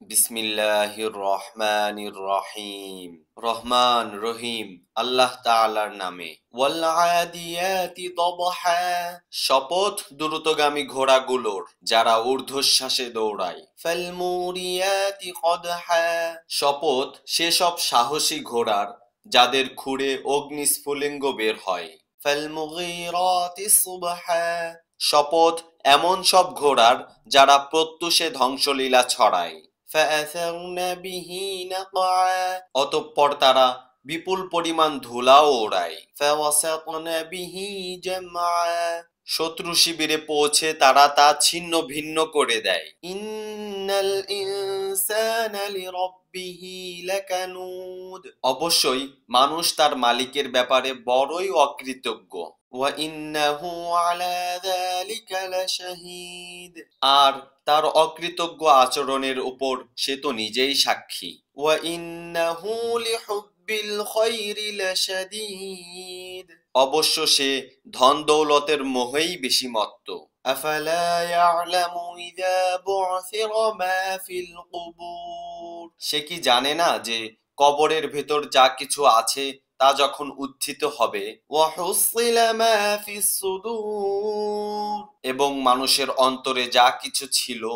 বিসমিল্লাহির রহমানির রহিম। রহমান রহিম আল্লাহ তাআলার নামে। ওয়াল আদিয়াতি দবহা, শপথ দ্রুতগামী ঘোড়াগুলোর যারা ঊর্ধ্বশ্বাসে দৌড়ায়। ফাল মুরিয়াতি কদহা, শপথ সেসব সাহসী ঘোড়ার যাদের খুঁড়ে অগ্নিস্ফুলিঙ্গ বের হয়। ফাল মুগীরাতি সুবহা, শপথ এমন সব ঘোড়ার যারা প্রত্যুষে ধ্বংসলীলা ছড়ায়। فأثرن به نقعا, অতঃপর তারা বিপুল পরিমাণ ধুলাও ওড়ায়। فوسطن به جمعا, শত্রু শিবিরে পৌঁছে তারা তা ছিন্ন ভিন্ন করে দেয়। ইন্নাল ইনসানা লিরাব্বিহি লাকানুদ, অবশ্যই মানুষ তার মালিকের ব্যাপারে বড়ই অকৃতজ্ঞ। ওয়া ইন্নাহু আলা যালিকা লাশাহীদ, আর তার অকৃতজ্ঞ আচরণের উপর সে তো নিজেই সাক্ষী। ওয়া ইন্নাহু লিহুব্বিল খায়রি লাশাদীদ, অবশ্য সে ধন দৌলতের মোহেই বেশি মত্ত। আফালা ইয়ালামু ইযা বু'থিরা মা ফিল কুবুর, সে কি জানে না যে কবরের ভেতর যা কিছু আছে তা যখন উত্থিত হবে। ওয়া হুসিলা মা ফিস সুদূর, এবং মানুষের অন্তরে যা কিছু ছিল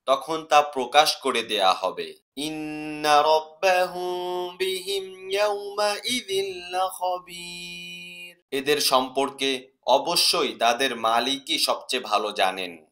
তখন তা প্রকাশ করে দেয়া হবে। ইন্না রাব্বাহুম বিহিম ইয়াওমাইযিন লাখাবীর, এদের সম্পর্কে অবশ্যই তাদের মালিকই সবচেয়ে ভালো জানেন।